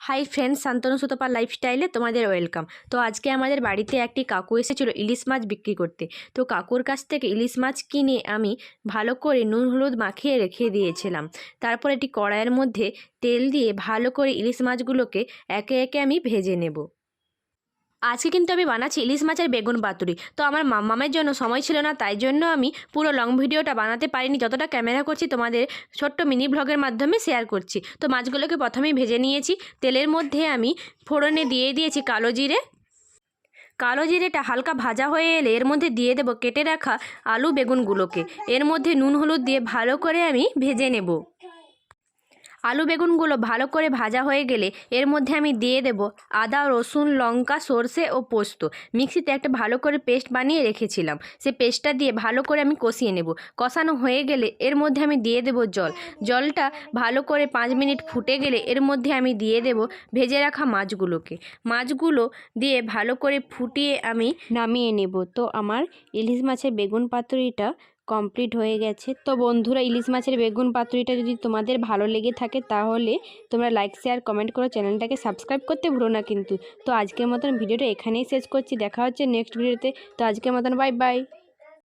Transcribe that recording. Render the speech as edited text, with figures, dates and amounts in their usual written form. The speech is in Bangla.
হাই ফ্রেন্ডস, শান্তনু সুতপা লাইফস্টাইলে তোমাদের ওয়েলকাম। তো আজকে আমাদের বাড়িতে একটি কাকু এসেছিলো ইলিশ মাছ বিক্রি করতে। তো কাকুর কাছ থেকে ইলিশ মাছ কিনে আমি ভালো করে নুন হলুদ মাখিয়ে রেখে দিয়েছিলাম। তারপর একটি কড়াইয়ের মধ্যে তেল দিয়ে ভালো করে ইলিশ মাছগুলোকে একে একে আমি ভেজে নেব। আজকে কিন্তু আমি বানাচ্ছি ইলিশ মাছের বেগুন পাতুরি। তো আমার মামামের জন্য সময় ছিল না, তাই জন্য আমি পুরো লং ভিডিওটা বানাতে পারিনি। যতটা ক্যামেরা করছি তোমাদের ছোট্ট মিনি ব্লগের মাধ্যমে শেয়ার করছি। তো মাছগুলোকে প্রথমেই ভেজে নিয়েছি। তেলের মধ্যে আমি ফোড়নে দিয়ে দিয়েছি কালো জিরে। কালো জিরেটা হালকা ভাজা হয়ে এলে এর মধ্যে দিয়ে দেবো কেটে রাখা আলু বেগুনগুলোকে। এর মধ্যে নুন হলুদ দিয়ে ভালো করে আমি ভেজে নেব। আলু বেগুনগুলো ভালো করে ভাজা হয়ে গেলে এর মধ্যে আমি দিয়ে দেব আদা রসুন লঙ্কা সর্ষে ও পোস্ত। মিক্সিতে একটা ভালো করে পেস্ট বানিয়ে রেখেছিলাম, সে পেস্টটা দিয়ে ভালো করে আমি কষিয়ে নেব। কষানো হয়ে গেলে এর মধ্যে আমি দিয়ে দেব জল। জলটা ভালো করে 5 মিনিট ফুটে গেলে এর মধ্যে আমি দিয়ে দেব ভেজে রাখা মাছগুলোকে। মাছগুলো দিয়ে ভালো করে ফুটিয়ে আমি নামিয়ে নেব। তো আমার ইলিশ মাছের বেগুন পাতুরিটা কমপ্লিট হয়ে গেছে। তো বন্ধুরা, ইলিশ মাছের বেগুন পাতুরিটা যদি তোমাদের ভালো লেগে থাকে তাহলে তোমরা লাইক শেয়ার কমেন্ট করো, চ্যানেলটাকে সাবস্ক্রাইব করতে ভুলো না কিন্তু। তো আজকের মতন ভিডিওটা এখানেই শেষ করছি, দেখা হচ্ছে নেক্সট ভিডিওতে। তো আজকের মতন বাই বাই।